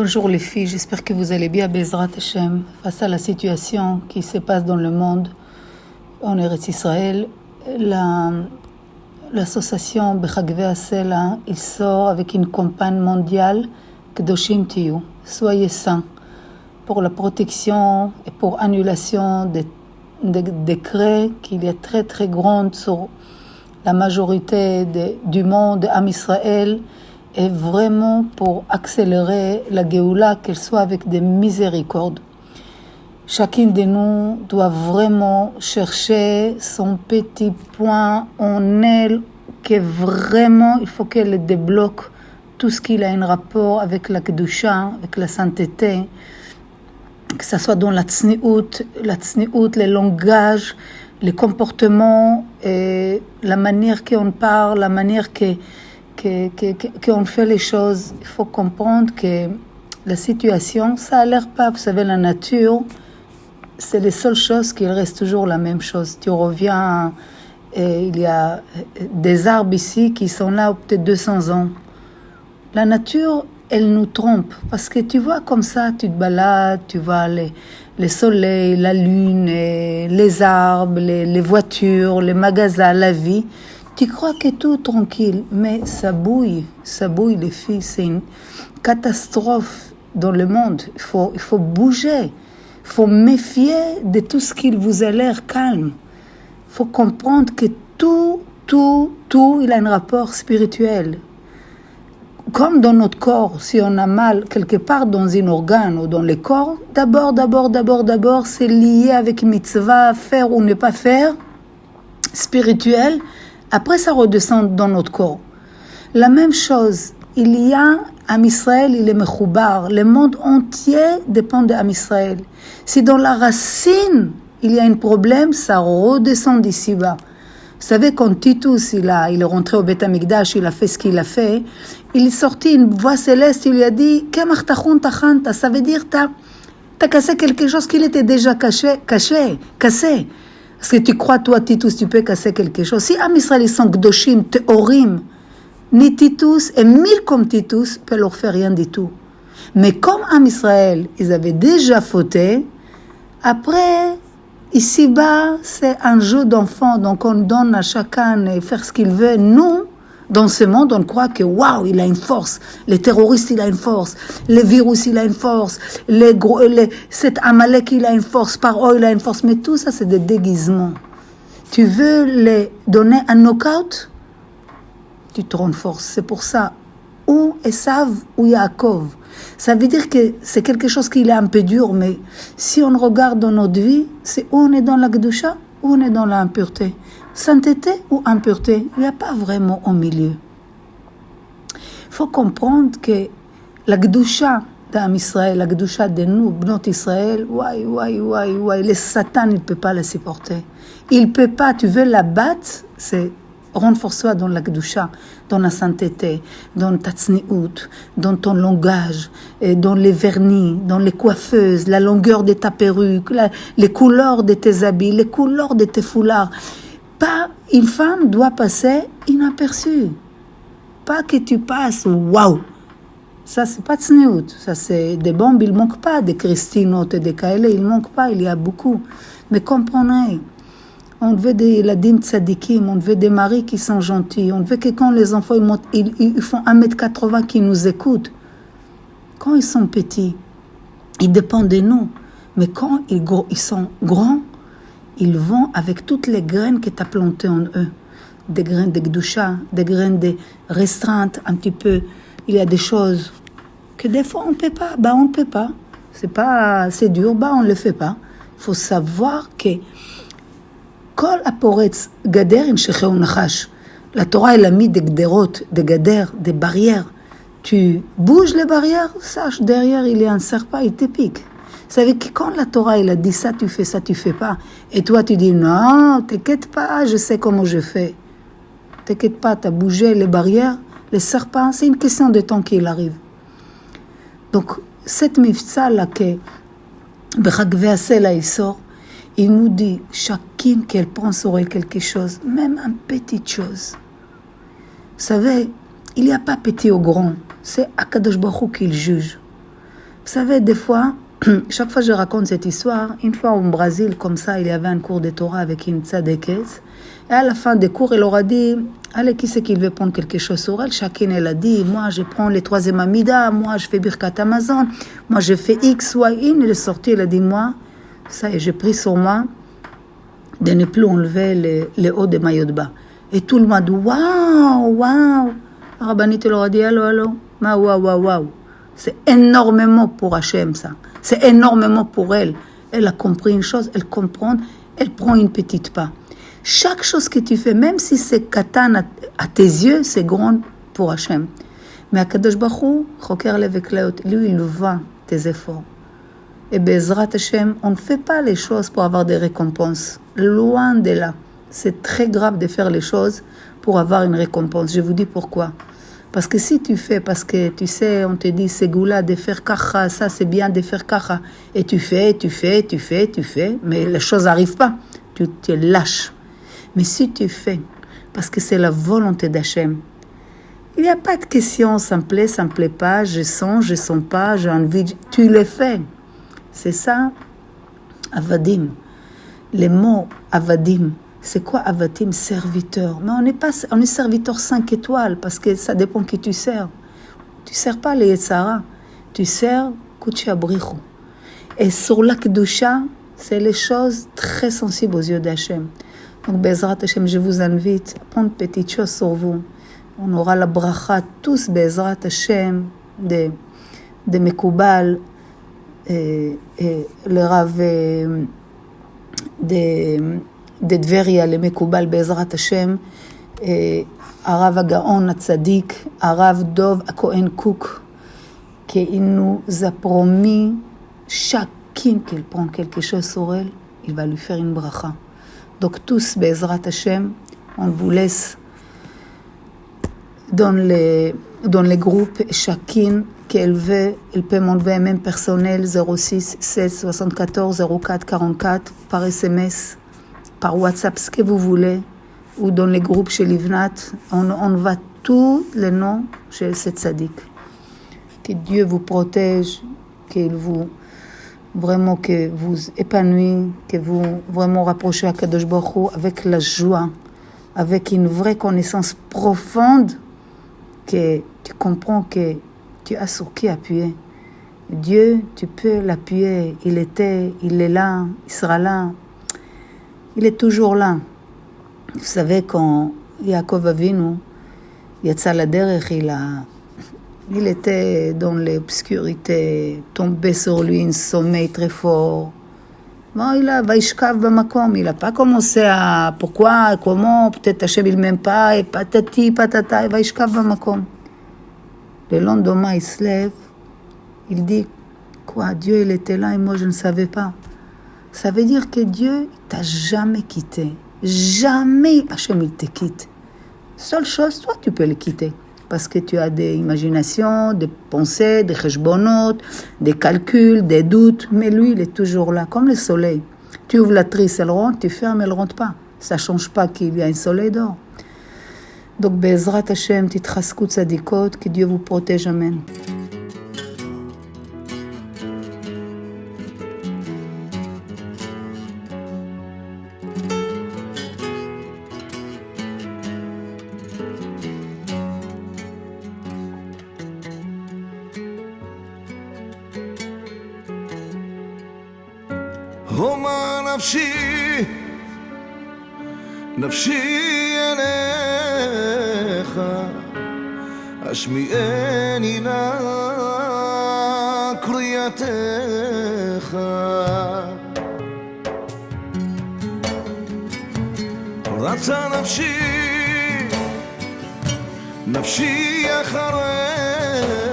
Bonjour les filles, j'espère que vous allez bien, Bezrat Hashem. Face à la situation qui se passe dans le monde, en Eretz Israël, l'association Bechagvé Asela, il sort avec une campagne mondiale Kedoshim Tiyu, soyez saints, pour la protection et pour annulation des décrets qu'il y a très très grandes sur la majorité du monde, Am Israël, et vraiment pour accélérer la Géoula, qu'elle soit avec des miséricordes. Chacun de nous doit vraiment chercher son petit point en elle, que vraiment il faut qu'elle débloque tout ce qui a un rapport avec la Kedusha, avec la sainteté, que ce soit dans la tzniut, le langage, les comportements, et la manière qu'on parle, la manière qu'on fait les choses. Il faut comprendre que la situation, ça a l'air pas, vous savez, la nature, c'est les seules choses qui restent toujours la même chose. Tu reviens, il y a des arbres ici qui sont là peut-être 200 ans. La nature, elle nous trompe, parce que tu vois comme ça, tu te balades, tu vois les soleils, la lune, les arbres, les voitures, les magasins, la vie. Tu crois que tout est tranquille, mais ça bouille les filles, c'est une catastrophe dans le monde. Il faut bouger, il faut méfier de tout ce qui vous a l'air calme. Il faut comprendre que tout, il a un rapport spirituel. Comme dans notre corps, si on a mal quelque part dans un organe ou dans le corps, d'abord, c'est lié avec mitzvah, faire ou ne pas faire, spirituel. Après, ça redescend dans notre corps. La même chose, il y a Am Israël, il est mechoubar. Le monde entier dépend d'Am Israël. Si dans la racine, il y a un problème, ça redescend d'ici bas. Vous savez, quand Titus, il est rentré au Beth Amikdash, il a fait ce qu'il a fait, il est sorti une voix céleste, il lui a dit, Kemach tachon tachanta, ça veut dire, t'as cassé quelque chose qui était déjà cassé. Parce que tu crois, toi, Titus, tu peux casser quelque chose. Si Am Israël, ils sont Gdoshim, Teorim, ni Titus, et 1000 comme Titus, peut leur faire rien du tout. Mais comme Am Israël, ils avaient déjà fauté, après, ici-bas, c'est un jeu d'enfant, donc on donne à chacun de faire ce qu'il veut. Nous, dans ce monde, on croit que, waouh, il a une force. Les terroristes, il a une force. Les virus, il a une force. Cet Amalek, il a une force. Paro, il a une force. Mais tout ça, c'est des déguisements. Tu veux les donner un knockout? Tu te renforces. C'est pour ça. Ou Esav ou Yaakov. Ça veut dire que c'est quelque chose qui est un peu dur, mais si on regarde dans notre vie, c'est où on est dans la Kedusha, ou on est dans l'impureté. Sainteté ou impureté, il n'y a pas vraiment au milieu. Il faut comprendre que la Kedusha d'Am Israël, la Kedusha de nous, Bnot Israël, le Satan, il ne peut pas la supporter. Il ne peut pas, tu veux la battre, c'est renforce-toi dans la Kedusha, dans la sainteté, dans ta tzniut, dans ton langage, dans les vernis, dans les coiffeuses, la longueur de ta perruque, les couleurs de tes habits, les couleurs de tes foulards. Pas une femme doit passer inaperçue. Pas que tu passes, waouh! Ça, c'est pas tzniut. Ça, c'est des bombes, il ne manque pas. Des Christinotes et des Kaele, il ne manque pas. Il y a beaucoup. Mais comprenez, on veut des Ladim Tzadikim, on veut des maris qui sont gentils. On veut que quand les enfants ils font 1m80 qui nous écoutent. Quand ils sont petits, ils dépendent de nous. Mais quand ils sont grands, ils vont avec toutes les graines que tu as plantées en eux. Des graines de Gdusha, des graines de restreintes un petit peu. Il y a des choses que des fois on ne peut pas. On ne peut pas. C'est dur, on ne le fait pas. Il faut savoir que Kol aporetz gader in shecheu nachash. La Torah, elle a mis des gderot, des gader, des barrières. Tu bouges les barrières, sache, derrière il y a un serpent, il te pique. Vous savez que quand la Torah, elle a dit ça, tu fais pas. Et toi, tu dis, non, t'inquiète pas, je sais comment je fais. T'inquiète pas, t'as bougé les barrières, les serpents, c'est une question de temps qu'il arrive. Donc, cette mifsa-là que Bechagvé Asela, il sort, il nous dit, chacune qu'elle pense aurait quelque chose, même une petite chose. Vous savez, il n'y a pas petit ou grand, c'est Akadosh Baruch Hu qui le juge. Vous savez, des fois, chaque fois que je raconte cette histoire, une fois au Brésil, comme ça, il y avait un cours de Torah avec une tzadékette. Et à la fin des cours, elle leur a dit, allez, qui c'est qui veut prendre quelque chose sur elle? Chacune, elle a dit, moi, je prends les 3e Amida, moi, je fais Birkat Amazon, moi, je fais X, Y, In. Elle est sortie, elle a dit, moi, ça y est, j'ai pris sur moi de ne plus enlever les hauts des maillots de bas. Et tout le monde, waouh, waouh. La rabbinite leur a dit, allô, waouh. C'est énormément pour Hachem, ça. C'est énormément pour elle. Elle a compris une chose, elle comprend, elle prend une petite pas. Chaque chose que tu fais, même si c'est katan à tes yeux, c'est grand pour Hachem. Mais Akadosh Baruch Hu, Choker Lev Ekleot, lui, il voit tes efforts. Et Bezrat Hachem, on ne fait pas les choses pour avoir des récompenses. Loin de là. C'est très grave de faire les choses pour avoir une récompense. Je vous dis pourquoi. Parce que si tu fais, parce que tu sais, on te dit, c'est goula de faire kacha, ça c'est bien de faire kacha. Et tu fais, mais les choses n'arrivent pas. Tu te lâches. Mais si tu fais, parce que c'est la volonté d'Hachem, il n'y a pas de question, ça me plaît pas, je sens pas, j'ai envie, tu le fais. C'est ça, avadim. Les mots avadim, c'est quoi avadim? Serviteur. Mais on est serviteur 5 étoiles, parce que ça dépend qui tu sers. Tu sers pas les Yetzara, tu sers Kutshi Abrichu. Et sur la Kedusha, c'est les choses très sensibles aux yeux d'Hachem. Donc, Bezrat Hachem, je vous invite à prendre une petite chose sur vous. On aura la bracha, tous Bezrat Hachem, de Mekoubal, et le Rav de Dveria, le Mekoubal Bezrat Hachem, et Arav Agaon Atzadik, Arav Dov Akohen Kouk, qu'il nous a promis, chacune qu'elle prend quelque chose sur elle, il va lui faire une bracha. Donc tous, Bezrat Hachem, on vous laisse dans les groupes, chacune qu'elle veut, elle peut m'envoyer même personnel 06 16 74 04 44 par SMS, par WhatsApp, ce que vous voulez, ou dans les groupes chez Livnat, on va tous les noms chez cette sadique. Que Dieu vous protège, qu'il vous vraiment que vous épanouissez, que vous vraiment rapprochez à Kadosh Baruch Hu avec la joie, avec une vraie connaissance profonde, que tu comprends que tu as sur qui appuyer. Dieu, tu peux l'appuyer, il est là, il sera là, il est toujours là. Vous savez, quand Yaakov Avinu, Yatsa Laderech, il était dans l'obscurité, tombé sur lui un sommeil très fort. Bon, il a vaishkav bamakom, il n'a pas commencé à pourquoi, comment, peut-être Hachem il m'aime pas, et patati, patata, et vaishkav bamakom. Le lendemain, il se lève, il dit, quoi, Dieu il était là et moi je ne savais pas. Ça veut dire que Dieu il t'a jamais quitté. Jamais Hachem il te quitte. Seule chose, toi tu peux le quitter. Parce que tu as des imaginations, des pensées, des cheshbonot, des calculs, des doutes. Mais lui, il est toujours là, comme le soleil. Tu ouvres la trisse, elle rentre, tu fermes, elle ne rentre pas. Ça ne change pas qu'il y a un soleil dehors. Donc, Bezrat Hashem, titraskut tzadikot, que Dieu vous protège, amen. הומה נפשי אליך, השמיעני נא קריאתך. רצה נפשי אחריך